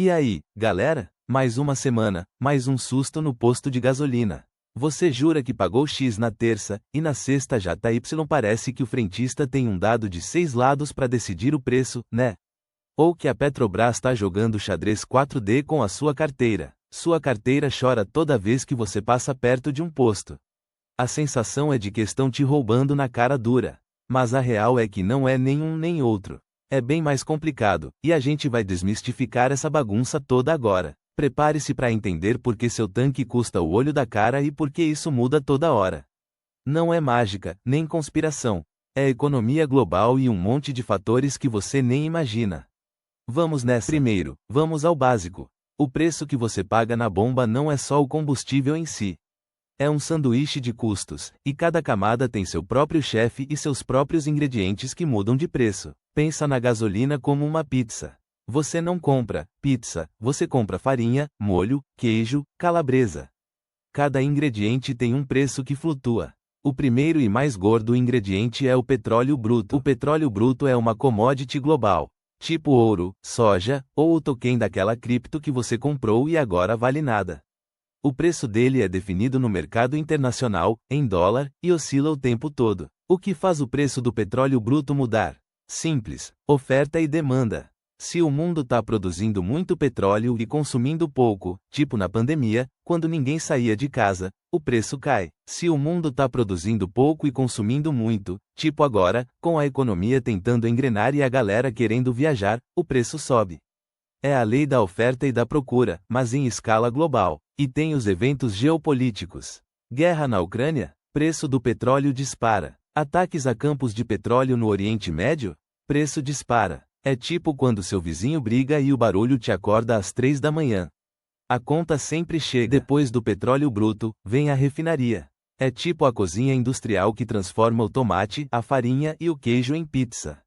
E aí, galera? Mais uma semana, mais um susto no posto de gasolina. Você jura que pagou X na terça, e na sexta já tá Y? Parece que o frentista tem um dado de 6 lados para decidir o preço, né? Ou que a Petrobras tá jogando xadrez 4D com a sua carteira. Sua carteira chora toda vez que você passa perto de um posto. A sensação é de que estão te roubando na cara dura. Mas a real é que não é nenhum nem outro. É bem mais complicado, e a gente vai desmistificar essa bagunça toda agora. Prepare-se para entender por que seu tanque custa o olho da cara e por que isso muda toda hora. Não é mágica, nem conspiração. É economia global e um monte de fatores que você nem imagina. Vamos nessa. Primeiro, vamos ao básico. O preço que você paga na bomba não é só o combustível em si. É um sanduíche de custos, e cada camada tem seu próprio chefe e seus próprios ingredientes que mudam de preço. Pensa na gasolina como uma pizza. Você não compra pizza, você compra farinha, molho, queijo, calabresa. Cada ingrediente tem um preço que flutua. O primeiro e mais gordo ingrediente é o petróleo bruto. O petróleo bruto é uma commodity global, tipo ouro, soja, ou o token daquela cripto que você comprou e agora vale nada. O preço dele é definido no mercado internacional, em dólar, e oscila o tempo todo. O que faz o preço do petróleo bruto mudar? Simples: oferta e demanda. Se o mundo está produzindo muito petróleo e consumindo pouco, tipo na pandemia, quando ninguém saía de casa, o preço cai. Se o mundo está produzindo pouco e consumindo muito, tipo agora, com a economia tentando engrenar e a galera querendo viajar, o preço sobe. É a lei da oferta e da procura, mas em escala global. E tem os eventos geopolíticos. Guerra na Ucrânia? Preço do petróleo dispara. Ataques a campos de petróleo no Oriente Médio? Preço dispara. É tipo quando seu vizinho briga e o barulho te acorda às 3 da manhã. A conta sempre chega. Depois do petróleo bruto, vem a refinaria. É tipo a cozinha industrial que transforma o tomate, a farinha e o queijo em pizza.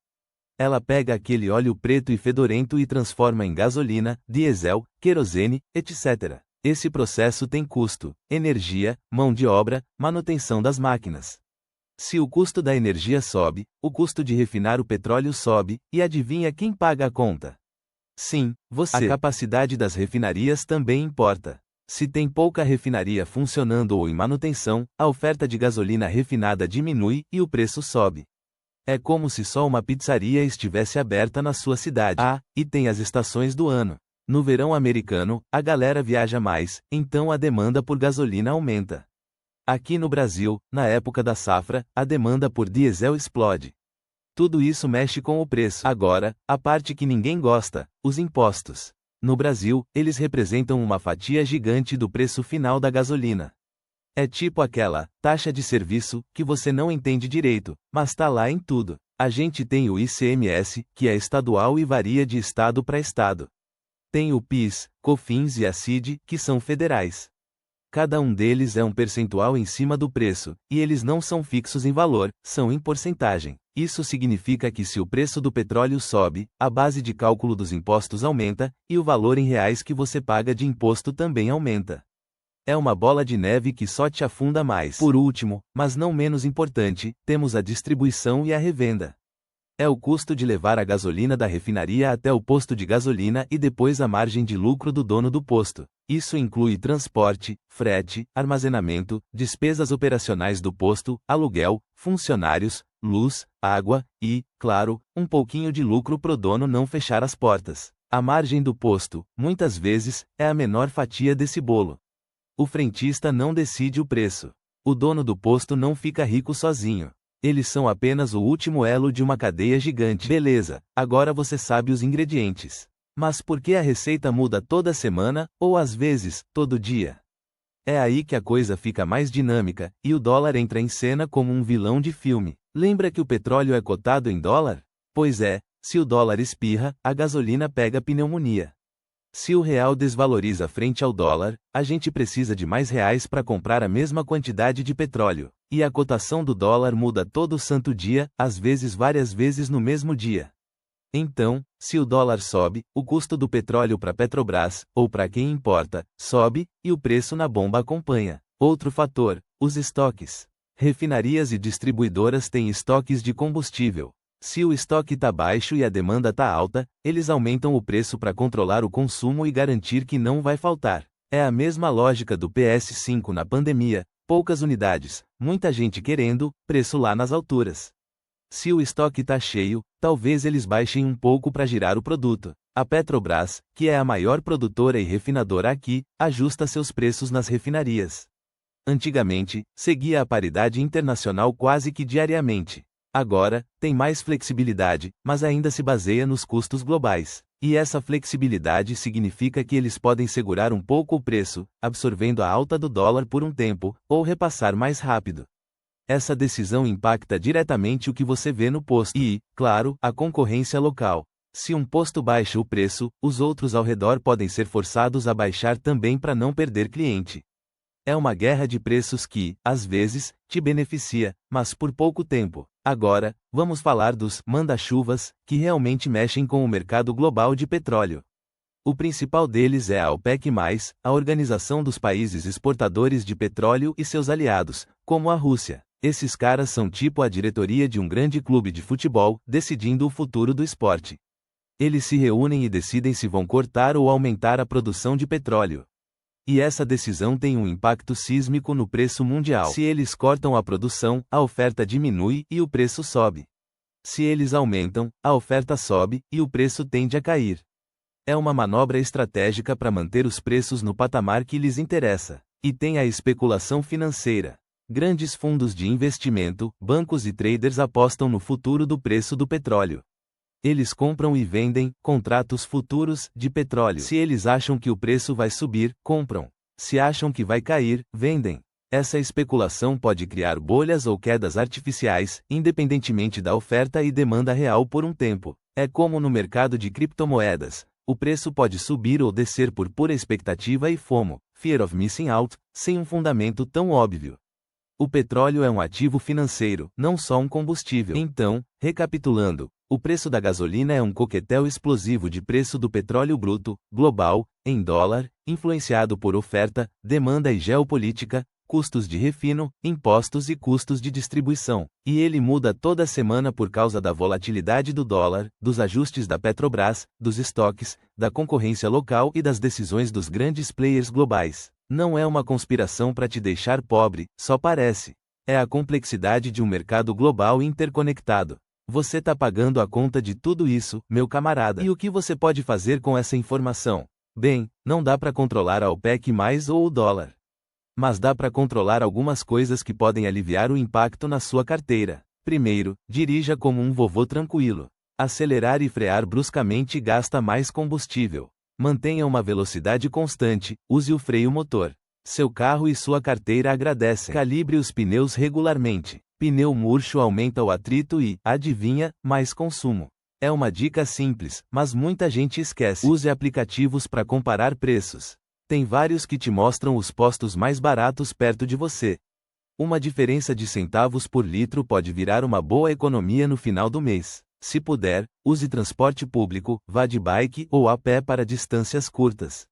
Ela pega aquele óleo preto e fedorento e transforma em gasolina, diesel, querosene, etc. Esse processo tem custo, energia, mão de obra, manutenção das máquinas. Se o custo da energia sobe, o custo de refinar o petróleo sobe, e adivinha quem paga a conta? Sim, você. A capacidade das refinarias também importa. Se tem pouca refinaria funcionando ou em manutenção, a oferta de gasolina refinada diminui e o preço sobe. É como se só uma pizzaria estivesse aberta na sua cidade. Ah, e tem as estações do ano. No verão americano, a galera viaja mais, então a demanda por gasolina aumenta. Aqui no Brasil, na época da safra, a demanda por diesel explode. Tudo isso mexe com o preço. Agora, a parte que ninguém gosta: os impostos. No Brasil, eles representam uma fatia gigante do preço final da gasolina. É tipo aquela taxa de serviço que você não entende direito, mas tá lá em tudo. A gente tem o ICMS, que é estadual e varia de estado para estado. Tem o PIS, COFINS e a CID, que são federais. Cada um deles é um percentual em cima do preço, e eles não são fixos em valor, são em porcentagem. Isso significa que se o preço do petróleo sobe, a base de cálculo dos impostos aumenta, e o valor em reais que você paga de imposto também aumenta. É uma bola de neve que só te afunda mais. Por último, mas não menos importante, temos a distribuição e a revenda. É o custo de levar a gasolina da refinaria até o posto de gasolina e depois a margem de lucro do dono do posto. Isso inclui transporte, frete, armazenamento, despesas operacionais do posto, aluguel, funcionários, luz, água e, claro, um pouquinho de lucro pro dono não fechar as portas. A margem do posto, muitas vezes, é a menor fatia desse bolo. O frentista não decide o preço. O dono do posto não fica rico sozinho. Eles são apenas o último elo de uma cadeia gigante. Beleza, agora você sabe os ingredientes. Mas por que a receita muda toda semana, ou às vezes, todo dia? É aí que a coisa fica mais dinâmica, e o dólar entra em cena como um vilão de filme. Lembra que o petróleo é cotado em dólar? Pois é, se o dólar espirra, a gasolina pega pneumonia. Se o real desvaloriza frente ao dólar, a gente precisa de mais reais para comprar a mesma quantidade de petróleo. E a cotação do dólar muda todo santo dia, às vezes várias vezes no mesmo dia. Então, se o dólar sobe, o custo do petróleo para Petrobras, ou para quem importa, sobe, e o preço na bomba acompanha. Outro fator: os estoques. Refinarias e distribuidoras têm estoques de combustível. Se o estoque tá baixo e a demanda tá alta, eles aumentam o preço para controlar o consumo e garantir que não vai faltar. É a mesma lógica do PS5 na pandemia, poucas unidades, muita gente querendo, preço lá nas alturas. Se o estoque tá cheio, talvez eles baixem um pouco para girar o produto. A Petrobras, que é a maior produtora e refinadora aqui, ajusta seus preços nas refinarias. Antigamente, seguia a paridade internacional quase que diariamente. Agora, tem mais flexibilidade, mas ainda se baseia nos custos globais. E essa flexibilidade significa que eles podem segurar um pouco o preço, absorvendo a alta do dólar por um tempo, ou repassar mais rápido. Essa decisão impacta diretamente o que você vê no posto e, claro, a concorrência local. Se um posto baixa o preço, os outros ao redor podem ser forçados a baixar também para não perder cliente. É uma guerra de preços que, às vezes, te beneficia, mas por pouco tempo. Agora, vamos falar dos manda-chuvas, que realmente mexem com o mercado global de petróleo. O principal deles é a OPEC+, a Organização dos Países Exportadores de Petróleo e seus aliados, como a Rússia. Esses caras são tipo a diretoria de um grande clube de futebol, decidindo o futuro do esporte. Eles se reúnem e decidem se vão cortar ou aumentar a produção de petróleo. E essa decisão tem um impacto sísmico no preço mundial. Se eles cortam a produção, a oferta diminui e o preço sobe. Se eles aumentam, a oferta sobe e o preço tende a cair. É uma manobra estratégica para manter os preços no patamar que lhes interessa. E tem a especulação financeira. Grandes fundos de investimento, bancos e traders apostam no futuro do preço do petróleo. Eles compram e vendem contratos futuros de petróleo. Se eles acham que o preço vai subir, compram. Se acham que vai cair, vendem. Essa especulação pode criar bolhas ou quedas artificiais, independentemente da oferta e demanda real por um tempo. É como no mercado de criptomoedas. O preço pode subir ou descer por pura expectativa e FOMO, Fear of Missing Out, sem um fundamento tão óbvio. O petróleo é um ativo financeiro, não só um combustível. Então, recapitulando, o preço da gasolina é um coquetel explosivo de preço do petróleo bruto, global, em dólar, influenciado por oferta, demanda e geopolítica, custos de refino, impostos e custos de distribuição. E ele muda toda semana por causa da volatilidade do dólar, dos ajustes da Petrobras, dos estoques, da concorrência local e das decisões dos grandes players globais. Não é uma conspiração para te deixar pobre, só parece. É a complexidade de um mercado global interconectado. Você tá pagando a conta de tudo isso, meu camarada. E o que você pode fazer com essa informação? Bem, não dá para controlar a OPEC+ ou o dólar. Mas dá para controlar algumas coisas que podem aliviar o impacto na sua carteira. Primeiro, dirija como um vovô tranquilo. Acelerar e frear bruscamente gasta mais combustível. Mantenha uma velocidade constante, use o freio motor. Seu carro e sua carteira agradecem. Calibre os pneus regularmente. Pneu murcho aumenta o atrito e, adivinha, mais consumo. É uma dica simples, mas muita gente esquece. Use aplicativos para comparar preços. Tem vários que te mostram os postos mais baratos perto de você. Uma diferença de centavos por litro pode virar uma boa economia no final do mês. Se puder, use transporte público, vá de bike ou a pé para distâncias curtas.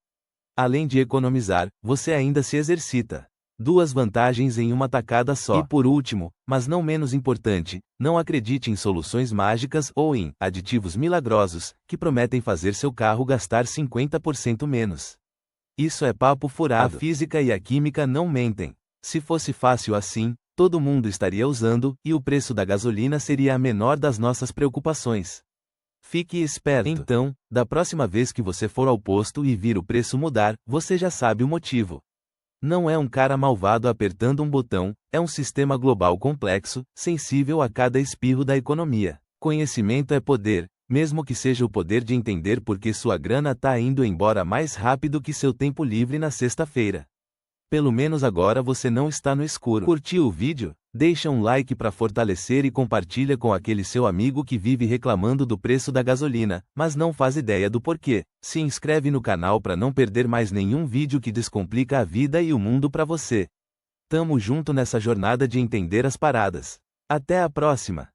Além de economizar, você ainda se exercita. Duas vantagens em uma tacada só. E por último, mas não menos importante, não acredite em soluções mágicas ou em aditivos milagrosos, que prometem fazer seu carro gastar 50% menos. Isso é papo furado. A física e a química não mentem. Se fosse fácil assim, todo mundo estaria usando, e o preço da gasolina seria a menor das nossas preocupações. Fique esperto. Então, da próxima vez que você for ao posto e vir o preço mudar, você já sabe o motivo. Não é um cara malvado apertando um botão, é um sistema global complexo, sensível a cada espirro da economia. Conhecimento é poder, mesmo que seja o poder de entender por que sua grana tá indo embora mais rápido que seu tempo livre na sexta-feira. Pelo menos agora você não está no escuro. Curtiu o vídeo? Deixa um like para fortalecer e compartilha com aquele seu amigo que vive reclamando do preço da gasolina, mas não faz ideia do porquê. Se inscreve no canal para não perder mais nenhum vídeo que descomplica a vida e o mundo para você. Tamo junto nessa jornada de entender as paradas. Até a próxima!